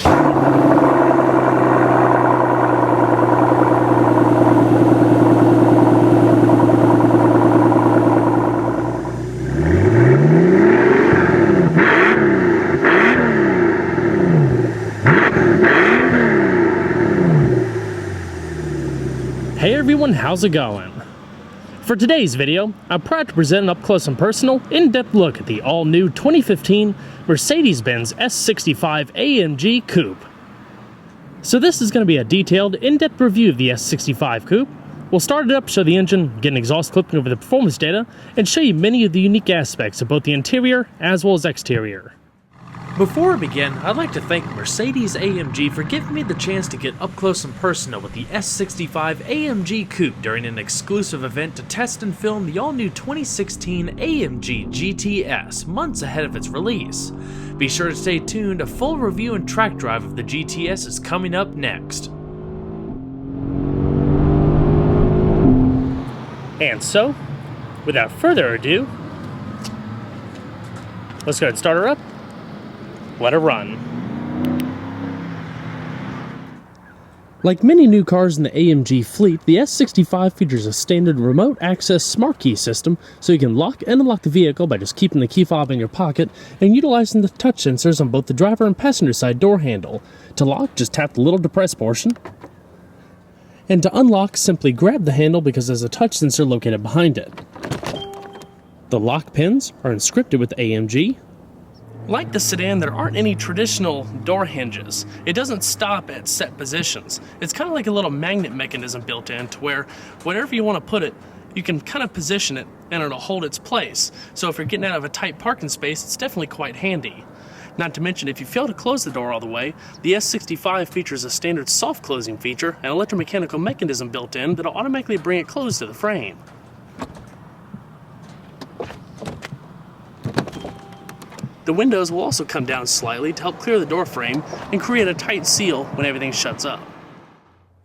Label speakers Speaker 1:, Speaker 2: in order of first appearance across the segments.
Speaker 1: Hey everyone, how's it going? For today's video, I'm proud to present an up-close and personal, in-depth look at the all-new 2015 Mercedes-Benz S65 AMG Coupe. So this is going to be a detailed, in-depth review of the S65 Coupe. We'll start it up, show the engine, get an exhaust clipping over the performance data, and show you many of the unique aspects of both the interior as well as exterior. Before we begin, I'd like to thank Mercedes-AMG for giving me the chance to get up close and personal with the S65 AMG Coupe during an exclusive event to test and film the all-new 2016 AMG GT S months ahead of its release. Be sure to stay tuned, a full review and track drive of the GTS is coming up next. And so, without further ado, let's go ahead and start her up. Let her run. Like many new cars in the AMG fleet, the S65 features a standard remote access smart key system, so you can lock and unlock the vehicle by just keeping the key fob in your pocket and utilizing the touch sensors on both the driver and passenger side door handle. To lock, just tap the little depressed portion. And to unlock, simply grab the handle because there's a touch sensor located behind it. The lock pins are inscripted with AMG. Like the sedan, there aren't any traditional door hinges. It doesn't stop at set positions. It's kind of like a little magnet mechanism built in to where wherever you want to put it, you can kind of position it and it'll hold its place. So if you're getting out of a tight parking space, it's definitely quite handy. Not to mention, if you fail to close the door all the way, the S65 features a standard soft closing feature and electromechanical mechanism built in that'll automatically bring it closed to the frame. The windows will also come down slightly to help clear the door frame and create a tight seal when everything shuts up.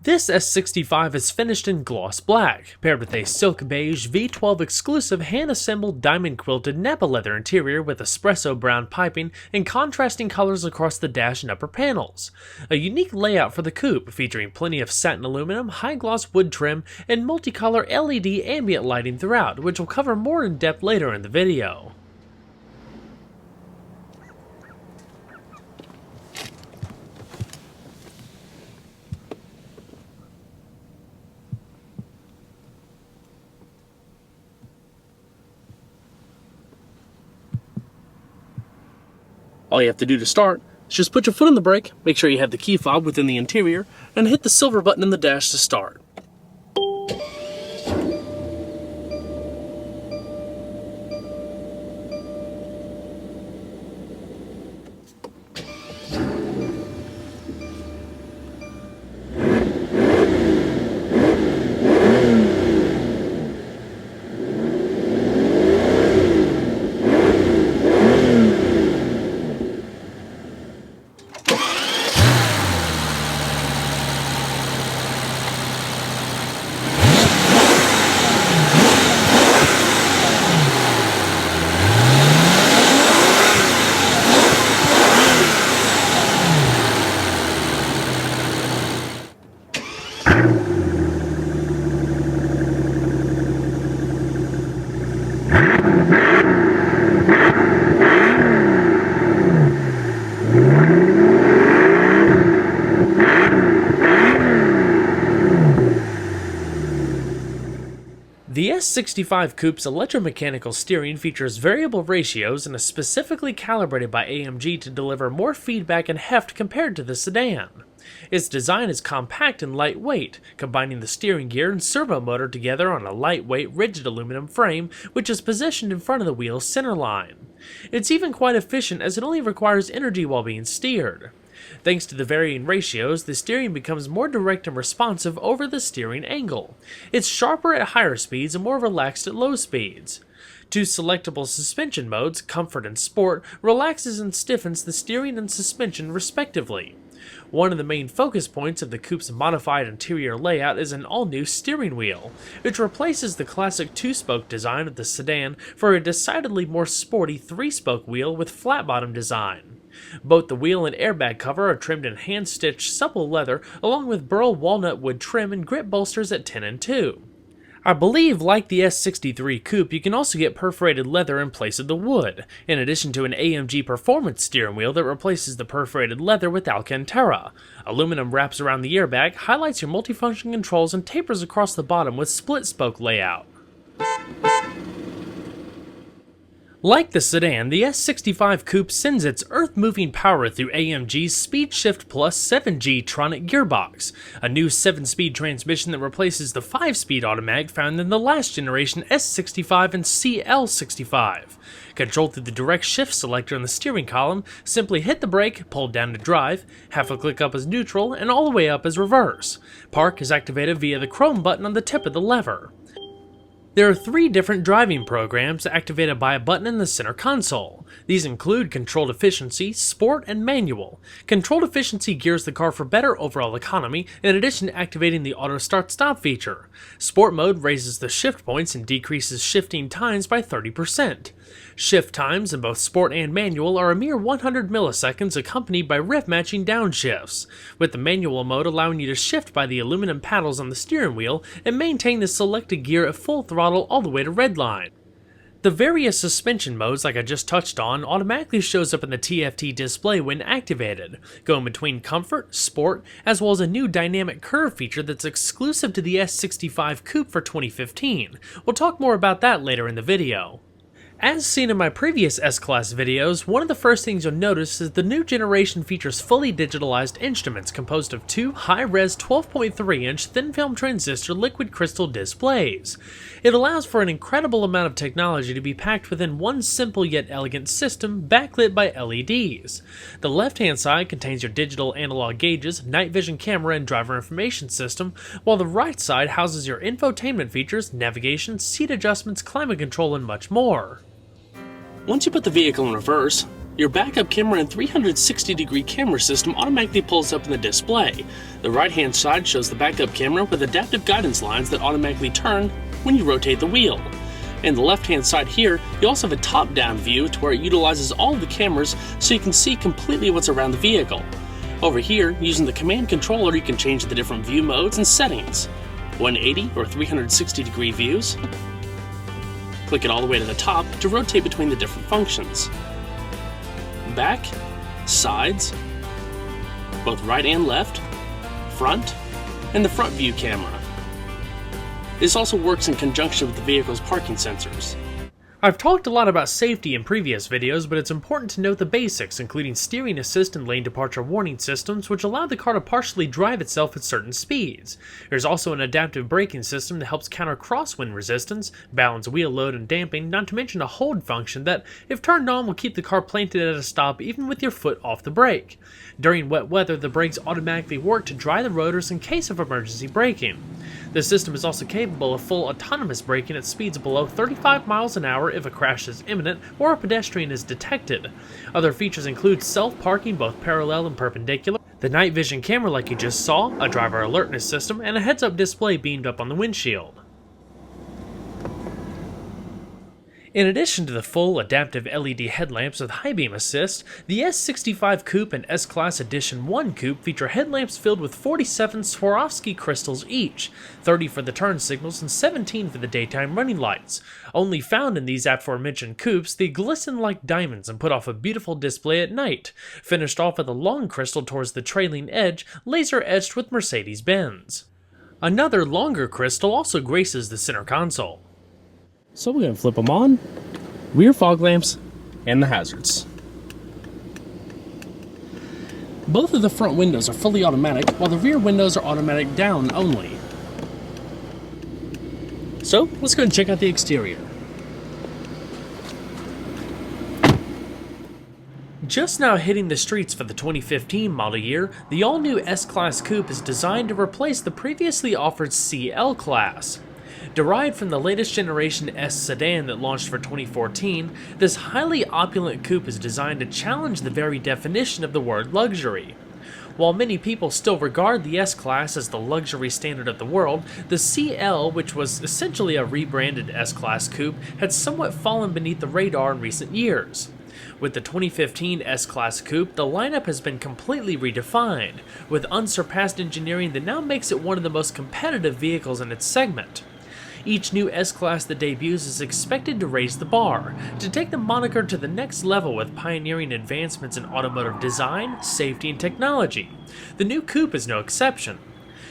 Speaker 1: This S65 is finished in gloss black, paired with a silk beige V12 exclusive hand-assembled diamond-quilted Napa leather interior with espresso brown piping and contrasting colors across the dash and upper panels. A unique layout for the coupe, featuring plenty of satin aluminum, high-gloss wood trim, and multicolor LED ambient lighting throughout, which we'll cover more in depth later in the video. All you have to do to start is just put your foot on the brake, make sure you have the key fob within the interior, and hit the silver button in the dash to start. The S65 Coupe's electromechanical steering features variable ratios and is specifically calibrated by AMG to deliver more feedback and heft compared to the sedan. Its design is compact and lightweight, combining the steering gear and servo motor together on a lightweight, rigid aluminum frame, which is positioned in front of the wheel's center line. It's even quite efficient as it only requires energy while being steered. Thanks to the varying ratios, the steering becomes more direct and responsive over the steering angle. It's sharper at higher speeds and more relaxed at low speeds. Two selectable suspension modes, Comfort and Sport, relaxes and stiffens the steering and suspension respectively. One of the main focus points of the Coupe's modified interior layout is an all-new steering wheel, which replaces the classic two-spoke design of the sedan for a decidedly more sporty three-spoke wheel with flat-bottom design. Both the wheel and airbag cover are trimmed in hand-stitched supple leather, along with burl walnut wood trim and grip bolsters at 10 and 2. I believe, like the S63 Coupe, you can also get perforated leather in place of the wood, in addition to an AMG Performance steering wheel that replaces the perforated leather with Alcantara. Aluminum wraps around the airbag, highlights your multifunction controls, and tapers across the bottom with split-spoke layout. Like the sedan, the S65 Coupe sends its earth-moving power through AMG's Speed Shift Plus 7G Tronic gearbox, a new 7-speed transmission that replaces the 5-speed automatic found in the last generation S65 and CL65. Controlled through the direct shift selector in the steering column, simply hit the brake, pull down to drive, half a click up as neutral, and all the way up as reverse. Park is activated via the chrome button on the tip of the lever. There are 3 different driving programs activated by a button in the center console. These include Controlled Efficiency, Sport, and Manual. Controlled Efficiency gears the car for better overall economy, in addition to activating the Auto Start-Stop feature. Sport Mode raises the shift points and decreases shifting times by 30%. Shift times in both Sport and Manual are a mere 100 milliseconds accompanied by rev-matching downshifts, with the Manual mode allowing you to shift by the aluminum paddles on the steering wheel and maintain the selected gear at full throttle all the way to redline. The various suspension modes, like I just touched on, automatically shows up in the TFT display when activated, going between Comfort, Sport, as well as a new dynamic curve feature that's exclusive to the S65 Coupe for 2015. We'll talk more about that later in the video. As seen in my previous S-Class videos, one of the first things you'll notice is the new generation features fully digitalized instruments composed of 2 high-res 12.3-inch thin-film transistor liquid crystal displays. It allows for an incredible amount of technology to be packed within one simple yet elegant system backlit by LEDs. The left-hand side contains your digital analog gauges, night vision camera, and driver information system, while the right side houses your infotainment features, navigation, seat adjustments, climate control, and much more. Once you put the vehicle in reverse, your backup camera and 360-degree camera system automatically pulls up in the display. The right-hand side shows the backup camera with adaptive guidance lines that automatically turn when you rotate the wheel. And the left-hand side here, you also have a top-down view to where it utilizes all of the cameras so you can see completely what's around the vehicle. Over here, using the Comand controller, you can change the different view modes and settings. 180 or 360-degree views. Click it all the way to the top to rotate between the different functions. Back, sides, both right and left, front, and the front view camera. This also works in conjunction with the vehicle's parking sensors. I've talked a lot about safety in previous videos, but it's important to note the basics, including steering assist and lane departure warning systems, which allow the car to partially drive itself at certain speeds. There's also an adaptive braking system that helps counter crosswind resistance, balance wheel load and damping, not to mention a hold function that, if turned on, will keep the car planted at a stop even with your foot off the brake. During wet weather, the brakes automatically work to dry the rotors in case of emergency braking. The system is also capable of full autonomous braking at speeds below 35 miles an hour if a crash is imminent or a pedestrian is detected. Other features include self-parking both parallel and perpendicular, the night vision camera like you just saw, a driver alertness system, and a heads-up display beamed up on the windshield. In addition to the full adaptive LED headlamps with high beam assist, the S65 Coupe and S-Class Edition 1 Coupe feature headlamps filled with 47 Swarovski crystals each, 30 for the turn signals and 17 for the daytime running lights. Only found in these aforementioned coupes, they glisten like diamonds and put off a beautiful display at night, finished off with a long crystal towards the trailing edge, laser etched with Mercedes-Benz. Another longer crystal also graces the center console. So we're going to flip them on, rear fog lamps, and the hazards. Both of the front windows are fully automatic, while the rear windows are automatic down only. So let's go and check out the exterior. Just now hitting the streets for the 2015 model year, the all-new S-Class Coupe is designed to replace the previously offered CL Class. Derived from the latest generation S sedan that launched for 2014, this highly opulent coupe is designed to challenge the very definition of the word luxury. While many people still regard the S-Class as the luxury standard of the world, the CL, which was essentially a rebranded S-Class Coupe, had somewhat fallen beneath the radar in recent years.
Speaker 2: With the 2015 S-Class Coupe, the lineup has been completely redefined, with unsurpassed engineering that now makes it one of the most competitive vehicles in its segment. Each new S-Class that debuts is expected to raise the bar, to take the moniker to the next level with pioneering advancements in automotive design, safety, and technology. The new Coupe is no exception.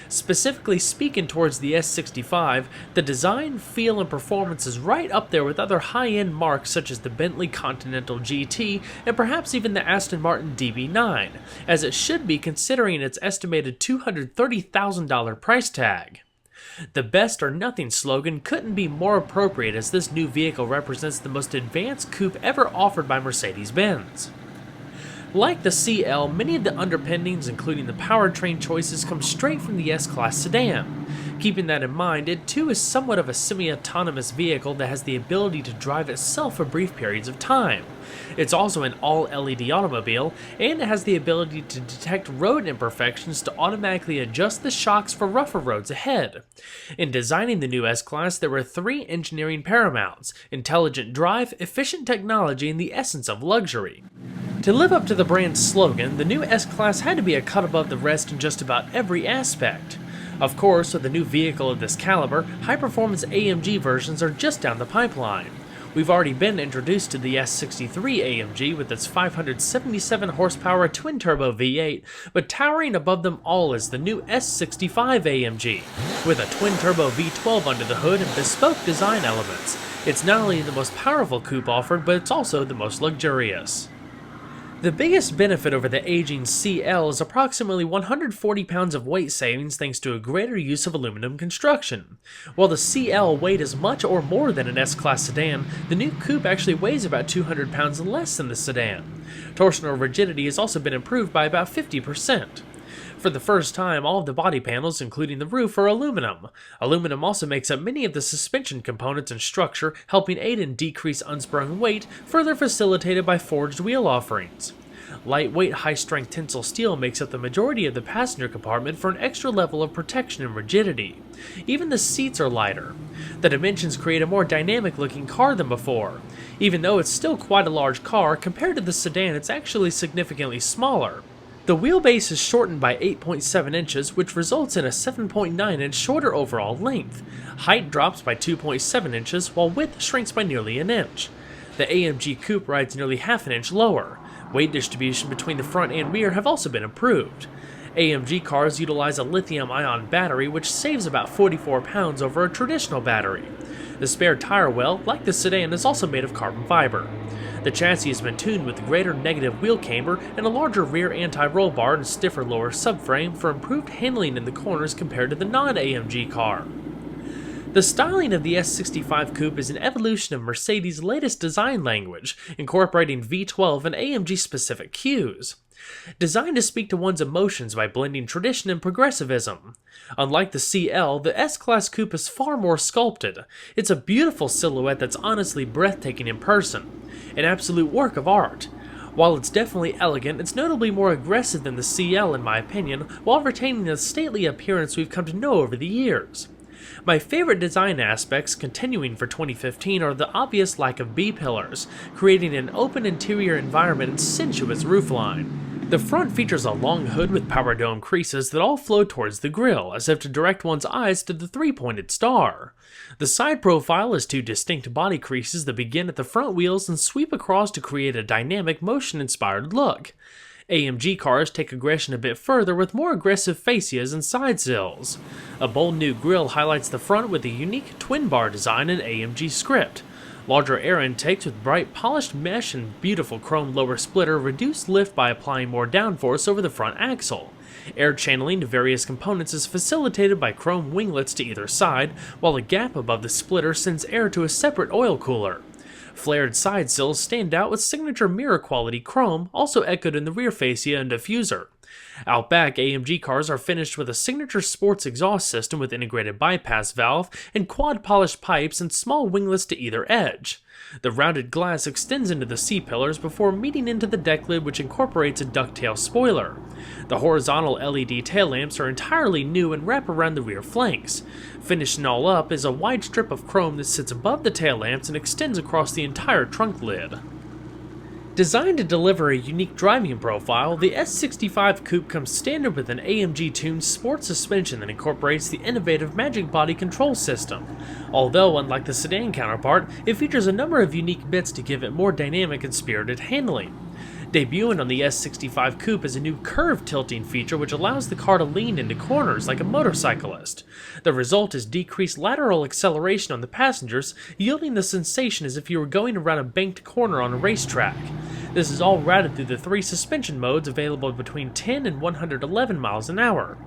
Speaker 2: Specifically speaking towards the S65, the design, feel, and performance is right up there with other high-end marques such as the Bentley Continental GT and perhaps even the Aston Martin DB9, as it should be considering its estimated $230,000 price tag. The best or nothing slogan couldn't be more appropriate, as this new vehicle represents the most advanced coupe ever offered by Mercedes-Benz. Like the CL, many of the underpinnings, including the powertrain choices, come straight from the S-Class sedan. Keeping that in mind, it too is somewhat of a semi-autonomous vehicle that has the ability to drive itself for brief periods of time. It's also an all-LED automobile, and it has the ability to detect road imperfections to automatically adjust the shocks for rougher roads ahead. In designing the new S-Class, there were three engineering paramounts: intelligent drive, efficient technology, and the essence of luxury. To live up to the brand's slogan, the new S-Class had to be a cut above the rest in just about every aspect. Of course, with a new vehicle of this caliber, high-performance AMG versions are just down the pipeline. We've already been introduced to the S63 AMG with its 577 horsepower twin-turbo V8, but towering above them all is the new S65 AMG, with a twin-turbo V12 under the hood and bespoke design elements. It's not only the most powerful coupe offered, but it's also the most luxurious. The biggest benefit over the aging CL is approximately 140 pounds of weight savings thanks to a greater use of aluminum construction. While the CL weighed as much or more than an S-Class sedan, the new coupe actually weighs about 200 pounds less than the sedan. Torsional rigidity has also been improved by about 50%. For the first time, all of the body panels, including the roof, are aluminum. Aluminum also makes up many of the suspension components and structure, helping aid in decreased unsprung weight, further facilitated by forged wheel offerings. Lightweight, high-strength tensile steel makes up the majority of the passenger compartment for an extra level of protection and rigidity. Even the seats are lighter. The dimensions create a more dynamic-looking car than before. Even though it's still quite a large car, compared to the sedan, it's actually significantly smaller. The wheelbase is shortened by 8.7 inches, which results in a 7.9 inch shorter overall length. Height drops by 2.7 inches, while width shrinks by nearly an inch. The AMG Coupe rides nearly half an inch lower. Weight distribution between the front and rear have also been improved. AMG cars utilize a lithium-ion battery, which saves about 44 pounds over a traditional battery. The spare tire well, like the sedan, is also made of carbon fiber. The chassis has been tuned with greater negative wheel camber and a larger rear anti-roll bar and stiffer lower subframe for improved handling in the corners compared to the non-AMG car. The styling of the S65 Coupe is an evolution of Mercedes' latest design language, incorporating V12 and AMG-specific cues. Designed to speak to one's emotions by blending tradition and progressivism. Unlike the CL, the S-Class Coupe is far more sculpted. It's a beautiful silhouette that's honestly breathtaking in person. An absolute work of art. While it's definitely elegant, it's notably more aggressive than the CL in my opinion, while retaining the stately appearance we've come to know over the years. My favorite design aspects, continuing for 2015, are the obvious lack of B-pillars, creating an open interior environment and sensuous roofline. The front features a long hood with power dome creases that all flow towards the grille, as if to direct one's eyes to the three-pointed star. The side profile has two distinct body creases that begin at the front wheels and sweep across to create a dynamic, motion-inspired look. AMG cars take aggression a bit further with more aggressive fascias and side sills. A bold new grille highlights the front with a unique twin-bar design in AMG script. Larger air intakes with bright polished mesh and beautiful chrome lower splitter reduce lift by applying more downforce over the front axle. Air channeling to various components is facilitated by chrome winglets to either side, while a gap above the splitter sends air to a separate oil cooler. Flared side sills stand out with signature mirror quality chrome, also echoed in the rear fascia and diffuser. Out back, AMG cars are finished with a signature sports exhaust system with integrated bypass valve and quad polished pipes and small winglets to either edge. The rounded glass extends into the C-pillars before meeting into the deck lid, which incorporates a ducktail spoiler. The horizontal LED tail lamps are entirely new and wrap around the rear flanks. Finishing all up is a wide strip of chrome that sits above the tail lamps and extends across the entire trunk lid. Designed to deliver a unique driving profile, the S65 Coupe comes standard with an AMG-tuned sport suspension that incorporates the innovative Magic Body control system. Although, unlike the sedan counterpart, it features a number of unique bits to give it more dynamic and spirited handling. Debuting on the S65 Coupe is a new curve tilting feature which allows the car to lean into corners like a motorcyclist. The result is decreased lateral acceleration on the passengers, yielding the sensation as if you were going around a banked corner on a racetrack. This is all routed through the 3 suspension modes available between 10 and 111 miles an hour.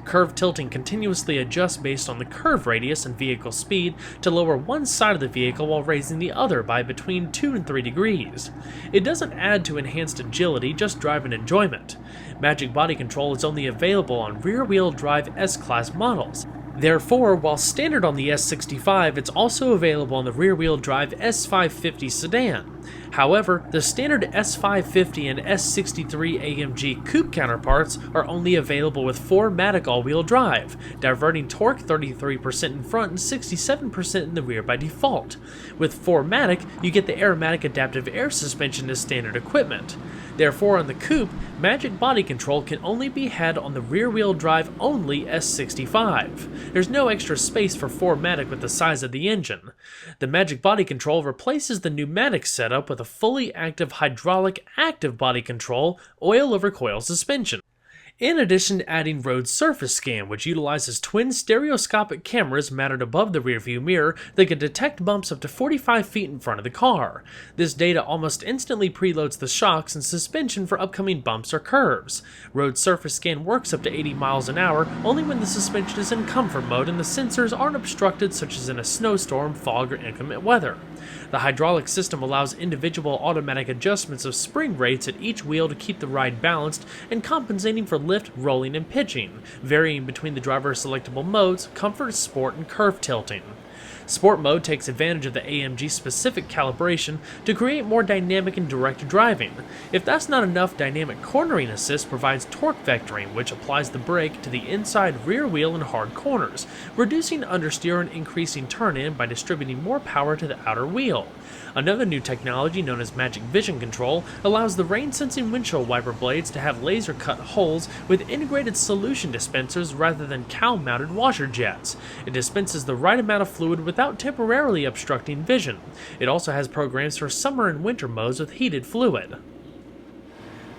Speaker 2: Curve tilting continuously adjusts based on the curve radius and vehicle speed to lower one side of the vehicle while raising the other by between 2 and 3 degrees. It doesn't add to enhanced agility, just driving enjoyment. Magic Body control is only available on rear-wheel drive S-Class models. Therefore, while standard on the S65, it's also available on the rear-wheel drive S550 sedan. However, the standard S550 and S63 AMG Coupe counterparts are only available with 4MATIC all-wheel drive, diverting torque 33% in front and 67% in the rear by default. With 4MATIC, you get the Aeromatic adaptive air suspension as standard equipment. Therefore, on the Coupe, Magic Body control can only be had on the rear-wheel drive only S65. There's no extra space for 4MATIC with the size of the engine. The Magic Body control replaces the pneumatic setup with a fully active hydraulic active body control oil-over-coil suspension. In addition to adding road surface scan, which utilizes twin stereoscopic cameras mounted above the rearview mirror that can detect bumps up to 45 feet in front of the car. This data almost instantly preloads the shocks and suspension for upcoming bumps or curves. Road surface scan works up to 80 miles an hour only when the suspension is in comfort mode and the sensors aren't obstructed, such as in a snowstorm, fog, or inclement weather. The hydraulic system allows individual automatic adjustments of spring rates at each wheel to keep the ride balanced and compensating for lift, rolling, and pitching, varying between the driver's selectable modes, comfort, sport, and curve tilting. Sport mode takes advantage of the AMG specific calibration to create more dynamic and direct driving. If that's not enough, dynamic cornering assist provides torque vectoring, which applies the brake to the inside rear wheel in hard corners, reducing understeer and increasing turn-in by distributing more power to the outer wheel. Another new technology known as Magic Vision Control allows the rain-sensing windshield wiper blades to have laser-cut holes with integrated solution dispensers rather than cowl-mounted washer jets. It dispenses the right amount of fluid without temporarily obstructing vision. It also has programs for summer and winter modes with heated fluid.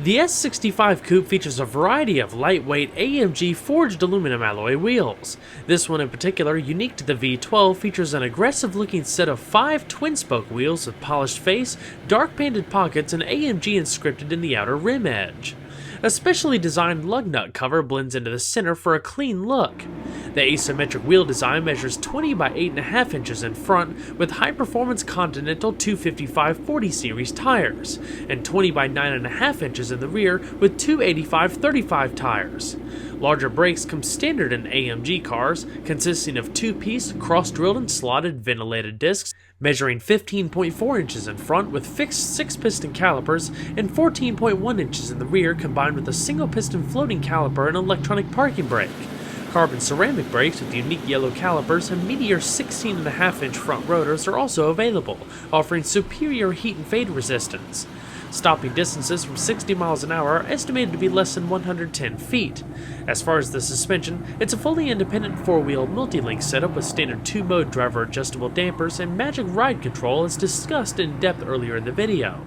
Speaker 2: The S65 Coupe features a variety of lightweight AMG forged aluminum alloy wheels. This one in particular, unique to the V12, features an aggressive-looking set of 5 twin-spoke wheels with polished face, dark painted pockets, and AMG inscripted in the outer rim edge. A specially designed lug nut cover blends into the center for a clean look. The asymmetric wheel design measures 20 by 8.5 inches in front with high-performance Continental 255/40 series tires, and 20 by 9.5 inches in the rear with 285/35 tires. Larger brakes come standard in AMG cars, consisting of 2-piece, cross-drilled and slotted ventilated discs, measuring 15.4 inches in front with fixed 6-piston calipers and 14.1 inches in the rear, combined with a single-piston floating caliper and electronic parking brake. Carbon ceramic brakes with unique yellow calipers and Meteor 16.5-inch front rotors are also available, offering superior heat and fade resistance. Stopping distances from 60 miles an hour are estimated to be less than 110 feet. As far as the suspension, it's a fully independent 4-wheel multi-link setup with standard 2-mode driver adjustable dampers and Magic Ride control as discussed in depth earlier in the video.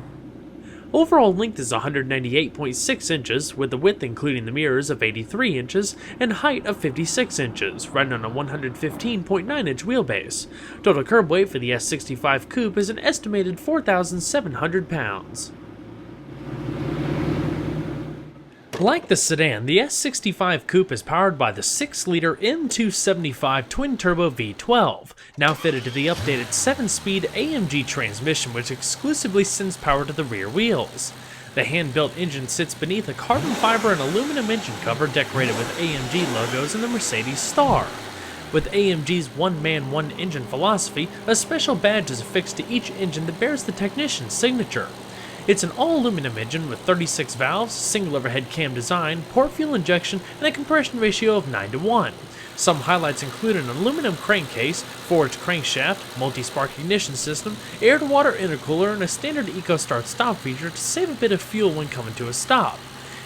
Speaker 2: Overall length is 198.6 inches, with the width including the mirrors of 83 inches and height of 56 inches, riding on a 115.9-inch wheelbase. Total curb weight for the S65 Coupe is an estimated 4,700 pounds. Like the sedan, the S65 Coupe is powered by the 6-liter M275 twin-turbo V12, now fitted to the updated 7-speed AMG transmission, which exclusively sends power to the rear wheels. The hand-built engine sits beneath a carbon fiber and aluminum engine cover decorated with AMG logos and the Mercedes star. With AMG's one-man, one-engine philosophy, a special badge is affixed to each engine that bears the technician's signature. It's an all-aluminum engine with 36 valves, single overhead cam design, port fuel injection, and a compression ratio of 9:1. Some highlights include an aluminum crankcase, forged crankshaft, multi-spark ignition system, air-to-water intercooler, and a standard EcoStart stop feature to save a bit of fuel when coming to a stop.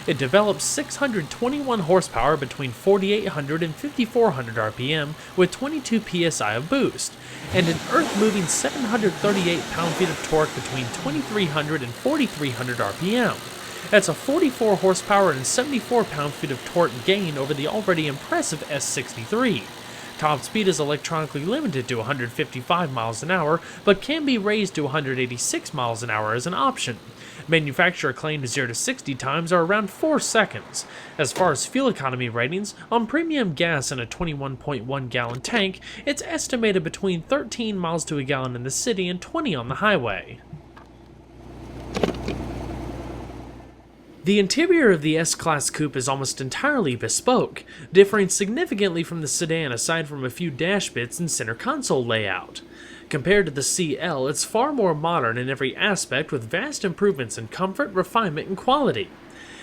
Speaker 2: It develops 621 horsepower between 4,800 and 5,400 RPM with 22 psi of boost, and an earth-moving 738 pound-feet of torque between 2,300 and 4,300 RPM. That's a 44 horsepower and 74 pound-feet of torque gain over the already impressive S63. Top speed is electronically limited to 155 miles an hour, but can be raised to 186 miles an hour as an option. Manufacturer claimed 0 to 60 times are around 4 seconds. As far as fuel economy ratings, on premium gas in a 21.1 gallon tank, it's estimated between 13 miles to a gallon in the city and 20 on the highway. The interior of the S-Class Coupe is almost entirely bespoke, differing significantly from the sedan aside from a few dash bits and center console layout. Compared to the CL, it's far more modern in every aspect with vast improvements in comfort, refinement, and quality.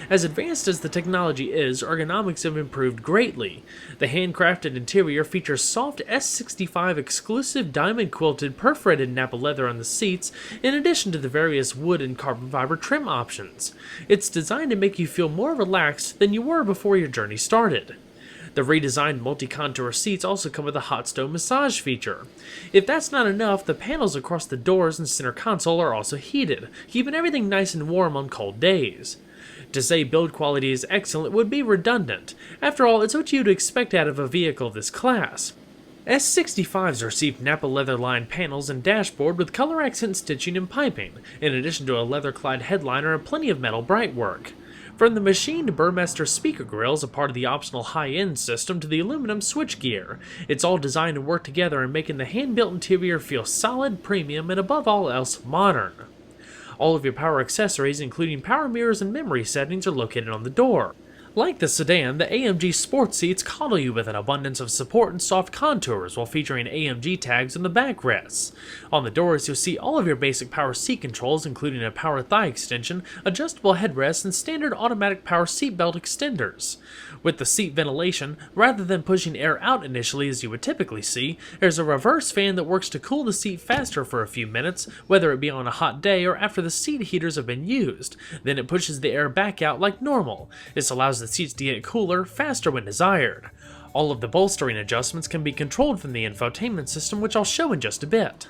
Speaker 2: As advanced as the technology is, ergonomics have improved greatly. The handcrafted interior features soft S65 exclusive diamond-quilted perforated Napa leather on the seats, in addition to the various wood and carbon fiber trim options. It's designed to make you feel more relaxed than you were before your journey started. The redesigned multi-contour seats also come with a hot stone massage feature. If that's not enough, the panels across the doors and center console are also heated, keeping everything nice and warm on cold days. To say build quality is excellent would be redundant. After all, it's what you'd expect out of a vehicle of this class. S65s received Napa leather-lined panels and dashboard with color accent stitching and piping, in addition to a leather-clad headliner and plenty of metal brightwork. From the machined Burmester speaker grills, a part of the optional high-end system, to the aluminum switchgear, it's all designed to work together in making the hand-built interior feel solid, premium, and above all else, modern. All of your power accessories, including power mirrors and memory settings, are located on the door. Like the sedan, the AMG Sport seats coddle you with an abundance of support and soft contours while featuring AMG tags on the backrests. On the doors, you'll see all of your basic power seat controls, including a power thigh extension, adjustable headrests, and standard automatic power seatbelt extenders. With the seat ventilation, rather than pushing air out initially as you would typically see, there's a reverse fan that works to cool the seat faster for a few minutes, whether it be on a hot day or after the seat heaters have been used. Then it pushes the air back out like normal. This allows the seats to get cooler faster when desired. All of the bolstering adjustments can be controlled from the infotainment system, which I'll show in just a bit.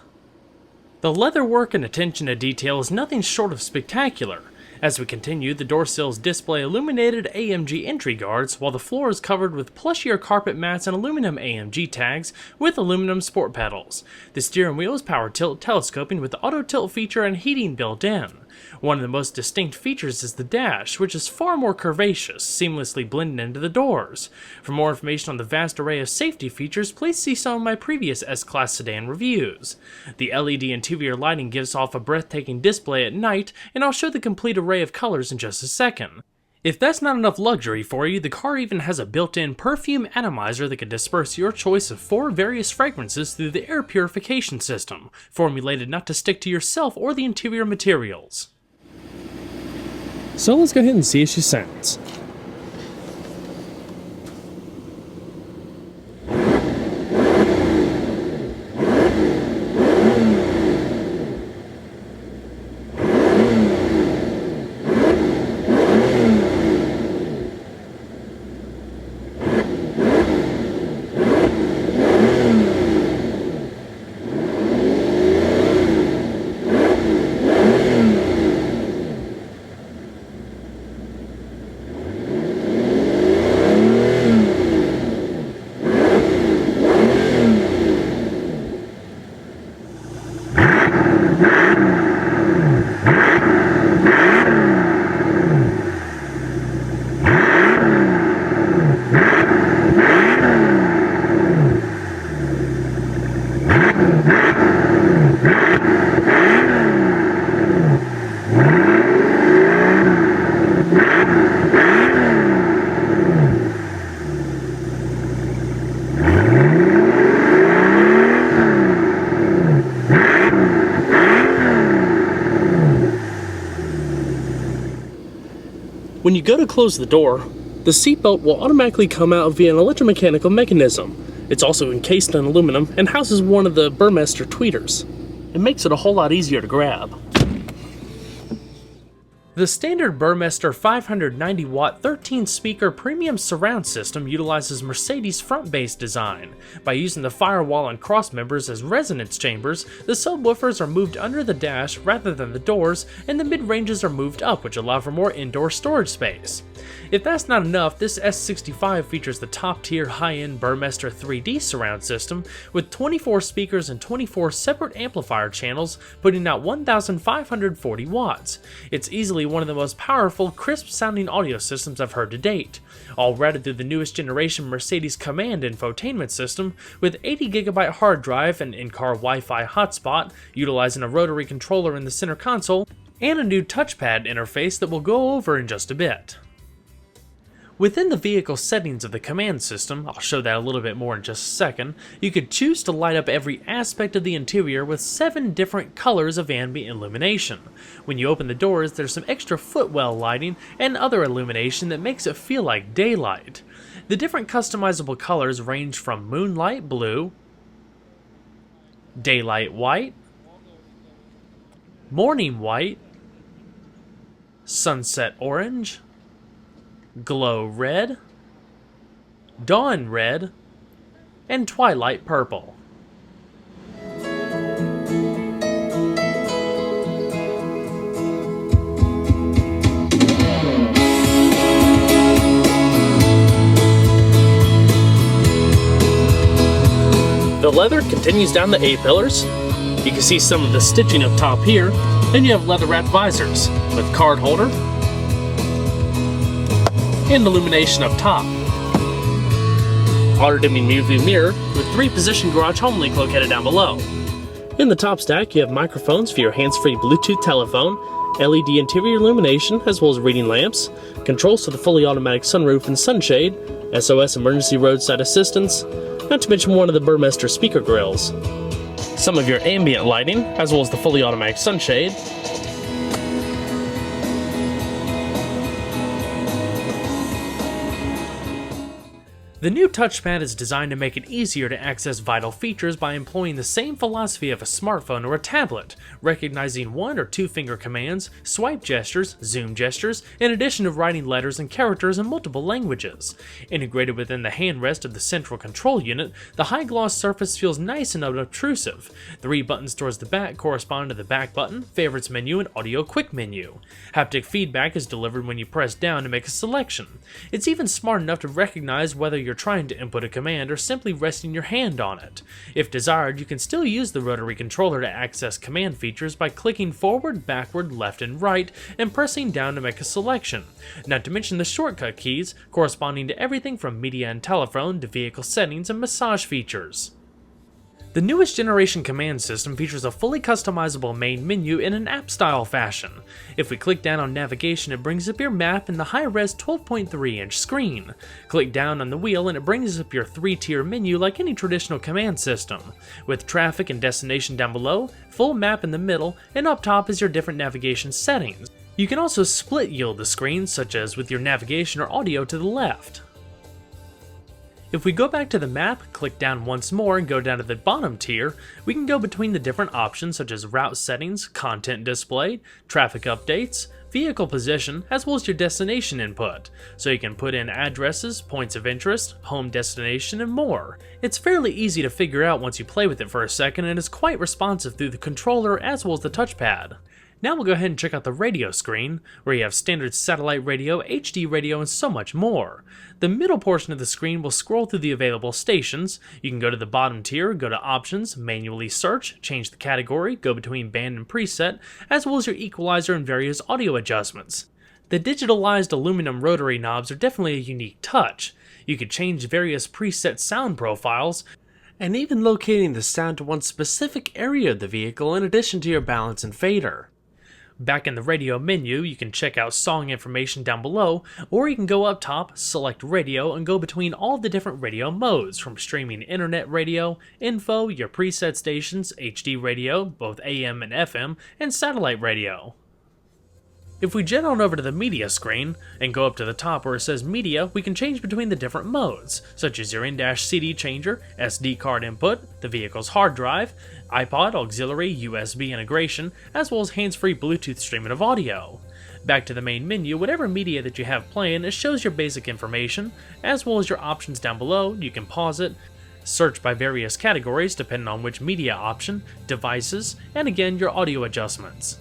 Speaker 2: The leatherwork and attention to detail is nothing short of spectacular. As we continue, the door sills display illuminated AMG entry guards, while the floor is covered with plushier carpet mats and aluminum AMG tags with aluminum sport pedals. The steering wheel is power tilt telescoping with the auto tilt feature and heating built in. One of the most distinct features is the dash, which is far more curvaceous, seamlessly blending into the doors. For more information on the vast array of safety features, please see some of my previous S-Class sedan reviews. The LED interior lighting gives off a breathtaking display at night, and I'll show the complete array of colors in just a second. If that's not enough luxury for you, the car even has a built-in Perfume Atomizer that can disperse your choice of 4 various fragrances through the air purification system, formulated not to stick to yourself or the interior materials.
Speaker 1: So let's go ahead and see how she sounds. When you go to close the door, The seatbelt will automatically come out via an electromechanical mechanism. It's also encased in aluminum and houses one of the Burmester tweeters. It makes it a whole lot easier to grab.
Speaker 2: The standard Burmester 590-watt 13-speaker premium surround system utilizes Mercedes' front-base design. By using the firewall and cross members as resonance chambers, the subwoofers are moved under the dash rather than the doors, and the mid-ranges are moved up, which allow for more indoor storage space. If that's not enough, this S65 features the top-tier high-end Burmester 3D surround system with 24 speakers and 24 separate amplifier channels, putting out 1,540 watts. It's easily one of the most powerful, crisp-sounding audio systems I've heard to date, all routed through the newest generation Mercedes Comand infotainment system with 80GB hard drive and in-car Wi-Fi hotspot, utilizing a rotary controller in the center console, and a new touchpad interface that we'll go over in just a bit. Within the vehicle settings of the Comand system, I'll show that a little bit more in just a second, you could choose to light up every aspect of the interior with 7 different colors of ambient illumination. When you open the doors, there's some extra footwell lighting and other illumination that makes it feel like daylight. The different customizable colors range from moonlight blue, daylight white, morning white, sunset orange, glow red, dawn red, and twilight purple.
Speaker 1: The leather continues down the A-pillars. You can see some of the stitching up top here. Then you have leather-wrapped visors with card holder and illumination up top. Auto-dimming view mirror with 3-position garage home link located down below. In the top stack, you have microphones for your hands-free Bluetooth telephone, LED interior illumination as well as reading lamps, controls to the fully automatic sunroof and sunshade, SOS emergency roadside assistance, not to mention one of the Burmester speaker grills. Some of your ambient lighting as well as the fully automatic sunshade,
Speaker 2: The new touchpad is designed to make it easier to access vital features by employing the same philosophy of a smartphone or a tablet, recognizing 1 or 2 finger commands, swipe gestures, zoom gestures, in addition to writing letters and characters in multiple languages. Integrated within the handrest of the central control unit, the high-gloss surface feels nice and unobtrusive. 3 buttons towards the back correspond to the back button, favorites menu, and audio quick menu. Haptic feedback is delivered when you press down to make a selection. It's even smart enough to recognize whether you're trying to input a command or simply resting your hand on it. If desired, you can still use the rotary controller to access command features by clicking forward, backward, left, and right, and pressing down to make a selection, not to mention the shortcut keys corresponding to everything from media and telephone to vehicle settings and massage features. The newest generation Command system features a fully customizable main menu in an app-style fashion. If we click down on navigation, it brings up your map in the high-res 12.3-inch screen. Click down on the wheel and it brings up your 3-tier menu like any traditional Command system. With traffic and destination down below, full map in the middle, and up top is your different navigation settings. You can also split yield the screen, such as with your navigation or audio to the left. If we go back to the map, click down once more and go down to the bottom tier, we can go between the different options such as route settings, content display, traffic updates, vehicle position, as well as your destination input. So you can put in addresses, points of interest, home destination, and more. It's fairly easy to figure out once you play with it for a second and is quite responsive through the controller as well as the touchpad. Now we'll go ahead and check out the radio screen, where you have standard satellite radio, HD radio, and so much more. The middle portion of the screen will scroll through the available stations. You can go to the bottom tier, go to Options, manually search, change the category, go between band and preset, as well as your equalizer and various audio adjustments. The digitalized aluminum rotary knobs are definitely a unique touch. You could change various preset sound profiles, and even locating the sound to one specific area of the vehicle in addition to your balance and fader. Back in the radio menu, you can check out song information down below, or you can go up top, select radio, and go between all the different radio modes, from streaming internet radio, info, your preset stations, HD radio, both AM and FM, and satellite radio. If we jet on over to the media screen and go up to the top where it says media, we can change between the different modes, such as your in-dash CD changer, SD card input, the vehicle's hard drive, iPod, auxiliary, USB integration, as well as hands-free Bluetooth streaming of audio. Back to the main menu, whatever media that you have playing, it shows your basic information, as well as your options down below. You can pause it, search by various categories depending on which media option, devices, and again your audio adjustments.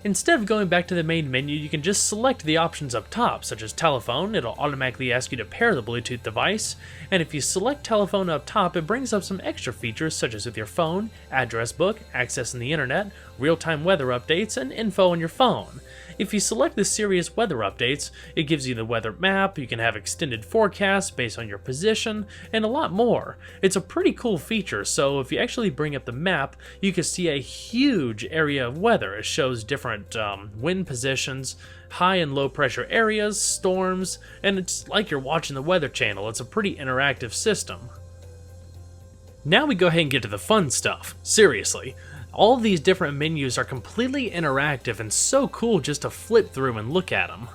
Speaker 2: Instead of going back to the main menu, you can just select the options up top, such as telephone. It'll automatically ask you to pair the Bluetooth device, and if you select telephone up top, it brings up some extra features such as with your phone, address book, accessing the internet, real-time weather updates, and info on your phone. If you select the Serious Weather Updates, it gives you the weather map, you can have extended forecasts based on your position, and a lot more. It's a pretty cool feature, so if you actually bring up the map, you can see a huge area of weather. It shows different wind positions, high and low pressure areas, storms, and it's like you're watching the Weather Channel. It's a pretty interactive system. Now we go ahead and get to the fun stuff. Seriously. All of these different menus are completely interactive and so cool just to flip through and look at them.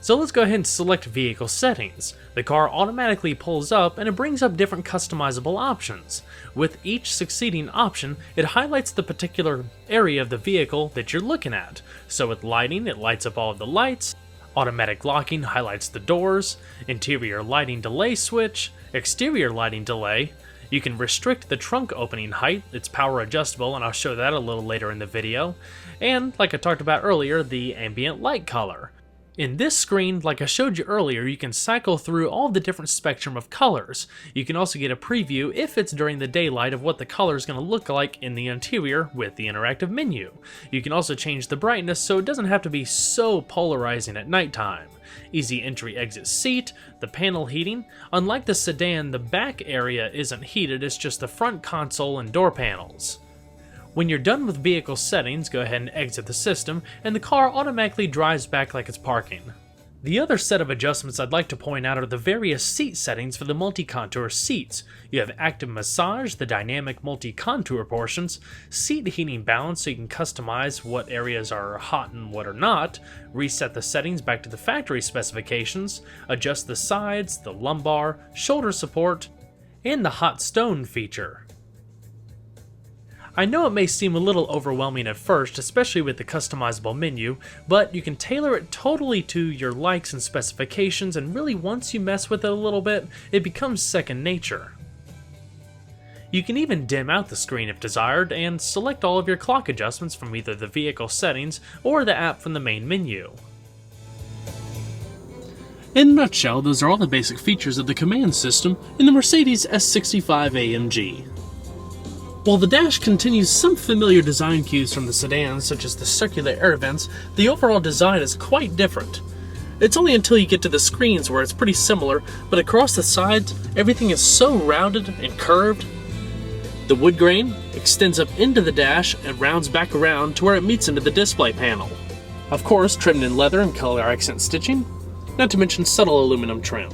Speaker 2: So let's go ahead and select Vehicle Settings. The car automatically pulls up and it brings up different customizable options. With each succeeding option, it highlights the particular area of the vehicle that you're looking at. So with lighting, it lights up all of the lights. Automatic locking highlights the doors. Interior lighting delay switch. Exterior lighting delay. You can restrict the trunk opening height, it's power adjustable, and I'll show that a little later in the video. And, like I talked about earlier, the ambient light color. In this screen, like I showed you earlier, you can cycle through all the different spectrum of colors. You can also get a preview, if it's during the daylight, of what the color is going to look like in the interior with the interactive menu. You can also change the brightness so it doesn't have to be so polarizing at nighttime. Easy entry exit seat, the panel heating. Unlike the sedan, the back area isn't heated, it's just the front console and door panels. When you're done with vehicle settings, go ahead and exit the system, and the car automatically drives back like it's parking. The other set of adjustments I'd like to point out are the various seat settings for the multi-contour seats. You have active massage, the dynamic multi-contour portions, seat heating balance so you can customize what areas are hot and what are not, reset the settings back to the factory specifications, adjust the sides, the lumbar, shoulder support, and the hot stone feature. I know it may seem a little overwhelming at first, especially with the customizable menu, but you can tailor it totally to your likes and specifications, and really once you mess with it a little bit, it becomes second nature. You can even dim out the screen if desired, and select all of your clock adjustments from either the vehicle settings or the app from the main menu.
Speaker 1: In a nutshell, those are all the basic features of the Comand system in the Mercedes S65 AMG. While the dash continues some familiar design cues from the sedans, such as the circular air vents, the overall design is quite different. It's only until you get to the screens where it's pretty similar, but across the sides, everything is so rounded and curved. The wood grain extends up into the dash and rounds back around to where it meets into the display panel. Of course, trimmed in leather and color accent stitching, not to mention subtle aluminum trim.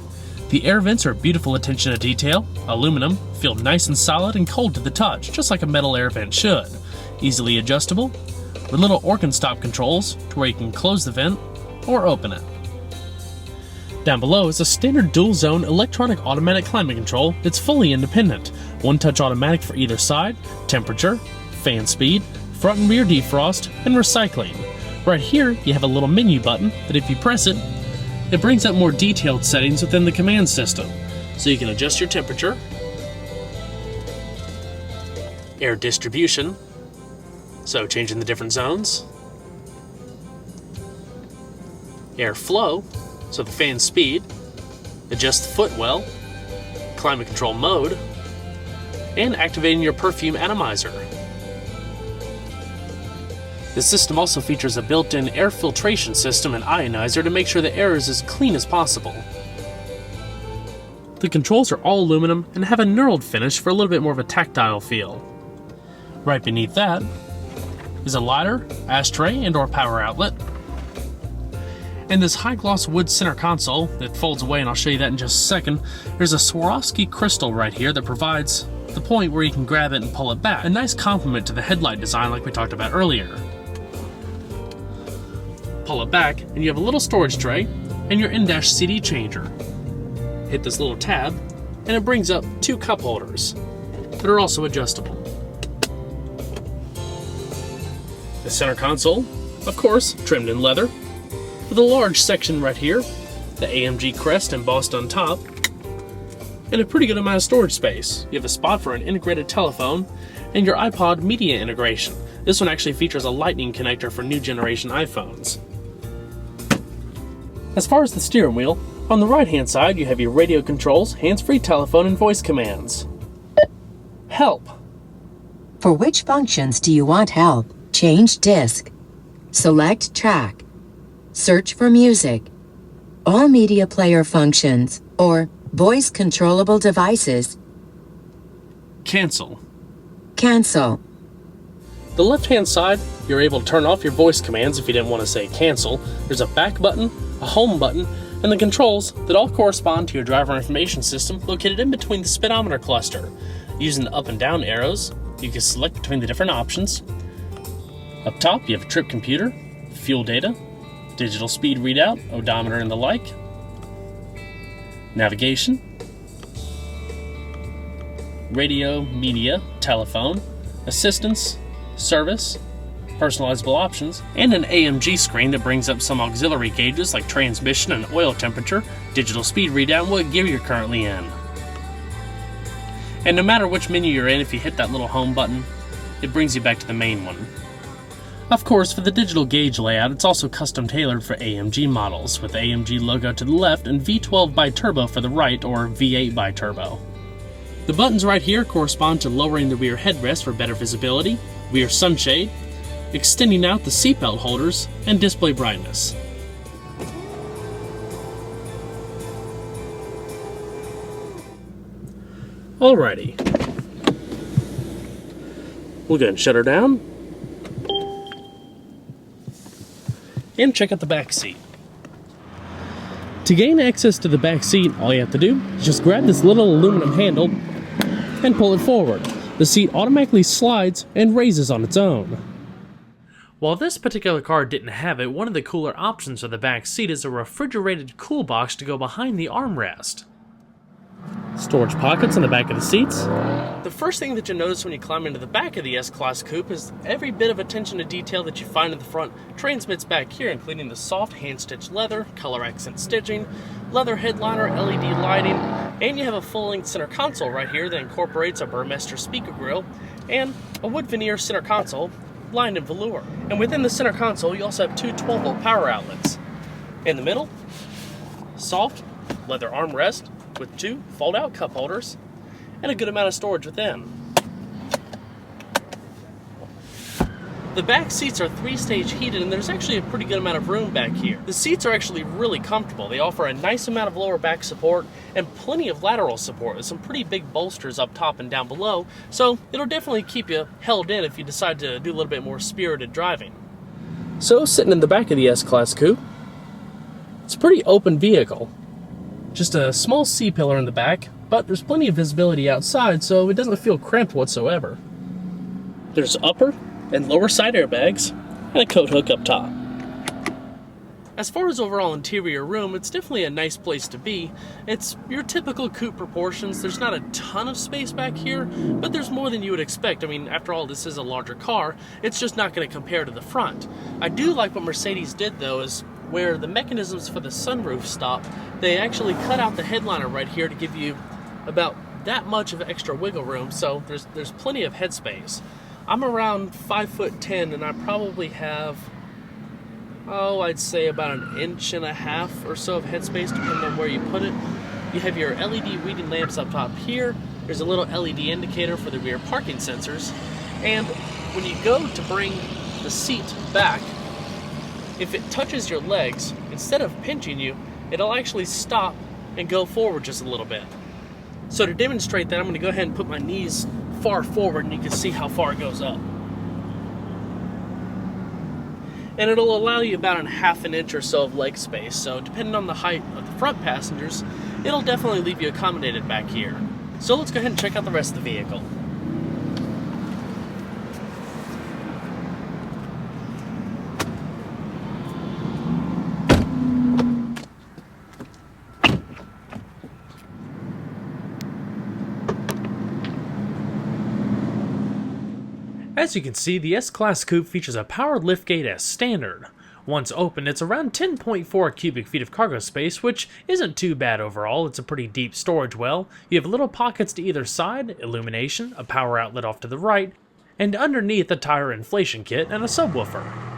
Speaker 1: The air vents are beautiful attention to detail, aluminum, feel nice and solid and cold to the touch, just like a metal air vent should. Easily adjustable, with little organ stop controls to where you can close the vent or open it. Down below is a standard dual-zone electronic automatic climate control that's fully independent. One-touch automatic for either side, temperature, fan speed, front and rear defrost, and recycling. Right here you have a little menu button that if you press it, it brings up more detailed settings within the Comand system, so you can adjust your temperature, air distribution, so changing the different zones, air flow, so the fan speed, adjust the footwell, climate control mode, and activating your Perfume Atomizer. The system also features a built-in air filtration system and ionizer to make sure the air is as clean as possible. The controls are all aluminum and have a knurled finish for a little bit more of a tactile feel. Right beneath that is a lighter, ashtray, and/or power outlet. And this high-gloss wood center console that folds away, and I'll show you that in just a second. There's a Swarovski Crystal right here that provides the point where you can grab it and pull it back. A nice complement to the headlight design like we talked about earlier. pull it back, and you have a little storage tray and your in-dash CD changer. Hit this little tab, and it brings up 2 cup holders that are also adjustable. The center console, of course, trimmed in leather, with a large section right here, the AMG crest embossed on top, and a pretty good amount of storage space. You have a spot for an integrated telephone and your iPod media integration. This one actually features a lightning connector for new generation iPhones. As far as the steering wheel, on the right hand side you have your radio controls, hands-free telephone, and voice commands. Help.
Speaker 3: For which functions do you want help? Change disc. Select track. Search for music. All media player functions, or voice controllable devices.
Speaker 1: Cancel.
Speaker 3: Cancel.
Speaker 1: The left-hand side, you're able to turn off your voice commands if you didn't want to say cancel. There's a back button, a home button, and the controls that all correspond to your driver information system located in between the speedometer cluster. Using the up and down arrows, you can select between the different options. Up top, you have a trip computer, fuel data, digital speed readout, odometer, and the like. Navigation, radio, media, telephone, assistance, service, personalizable options, and an AMG screen that brings up some auxiliary gauges like transmission and oil temperature, digital speed readout, and what gear you're currently in. And no matter which menu you're in, if you hit that little home button, it brings you back to the main one. Of course, for the digital gauge layout, it's also custom tailored for AMG models, with the AMG logo to the left and V12 Biturbo for the right, or V8 Biturbo. The buttons right here correspond to lowering the rear headrest for better visibility, rear sunshade, extending out the seatbelt holders, and display brightness. Alrighty. We'll go ahead and shut her down. And check out the back seat. To gain access to the back seat, all you have to do is just grab this little aluminum handle and pull it forward. The seat automatically slides and raises on its own.
Speaker 2: While this particular car didn't have it, one of the cooler options for the back seat is a refrigerated cool box to go behind the armrest.
Speaker 1: Storage pockets in the back of the seats. The first thing that you notice when you climb into the back of the S-Class Coupe is every bit of attention to detail that you find in the front transmits back here, including the soft hand-stitched leather, color accent stitching, leather headliner, LED lighting, and you have a full-length center console right here that incorporates a Burmester speaker grille and a wood veneer center console lined in velour. And within the center console, you also have 2 12-volt power outlets. In the middle, soft leather armrest with 2 fold-out cup holders and a good amount of storage within. The back seats are 3-stage heated, and there's actually a pretty good amount of room back here. The seats are actually really comfortable. They offer a nice amount of lower back support and plenty of lateral support with some pretty big bolsters up top and down below, so it'll definitely keep you held in if you decide to do a little bit more spirited driving. So, sitting in the back of the S-Class Coupe, it's a pretty open vehicle. Just a small C-pillar in the back, but there's plenty of visibility outside, so it doesn't feel cramped whatsoever. There's upper and lower side airbags, and a coat hook up top. As far as overall interior room, it's definitely a nice place to be. It's your typical coupe proportions. There's not a ton of space back here, but there's more than you would expect. I mean, after all, this is a larger car. It's just not going to compare to the front. I do like what Mercedes did, though, is where the mechanisms for the sunroof stop, they actually cut out the headliner right here to give you about that much of extra wiggle room, so there's plenty of headspace. I'm around 5'10", and I probably have, I'd say about 1.5 inches or so of headspace, depending on where you put it. You have your LED reading lamps up top here. There's a little LED indicator for the rear parking sensors. And when you go to bring the seat back, if it touches your legs, instead of pinching you, it'll actually stop and go forward just a little bit. So to demonstrate that, I'm going to go ahead and put my knees far forward, and you can see how far it goes up. And it'll allow you about 1/2 inch or so of leg space, so depending on the height of the front passengers, it'll definitely leave you accommodated back here. So let's go ahead and check out the rest of the vehicle.
Speaker 2: As you can see, the S-Class Coupe features a powered liftgate as standard. Once open, it's around 10.4 cubic feet of cargo space, which isn't too bad overall. It's a pretty deep storage well. You have little pockets to either side, illumination, a power outlet off to the right, and underneath a tire inflation kit and a subwoofer.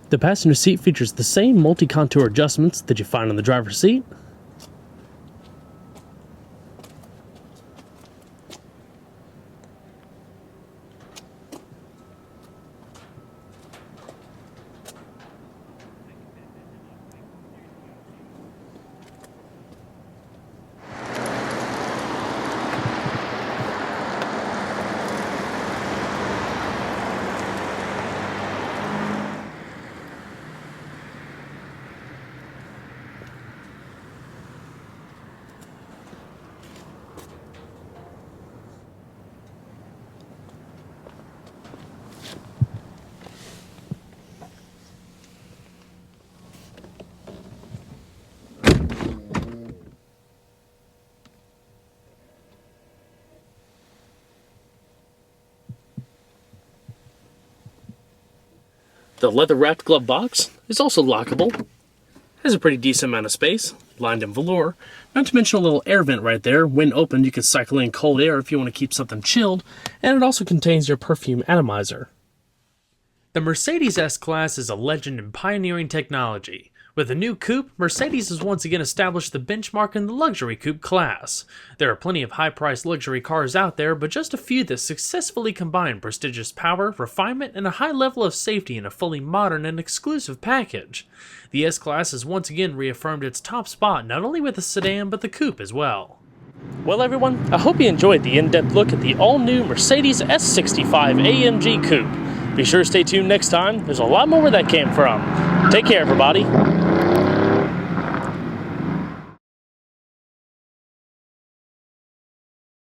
Speaker 1: The passenger seat features the same multi-contour adjustments that you find on the driver's seat. The leather-wrapped glove box is also lockable. Has a pretty decent amount of space, lined in velour. Not to mention a little air vent right there. When opened, you can cycle in cold air if you want to keep something chilled. And it also contains your Perfume Atomizer.
Speaker 2: The Mercedes S-Class is a legend in pioneering technology. With the new coupe, Mercedes has once again established the benchmark in the luxury coupe class. There are plenty of high-priced luxury cars out there, but just a few that successfully combine prestigious power, refinement, and a high level of safety in a fully modern and exclusive package. The S-Class has once again reaffirmed its top spot not only with the sedan, but the coupe as well.
Speaker 1: Well everyone, I hope you enjoyed the in-depth look at the all-new Mercedes S65 AMG Coupe. Be sure to stay tuned next time. There's a lot more where that came from. Take care everybody.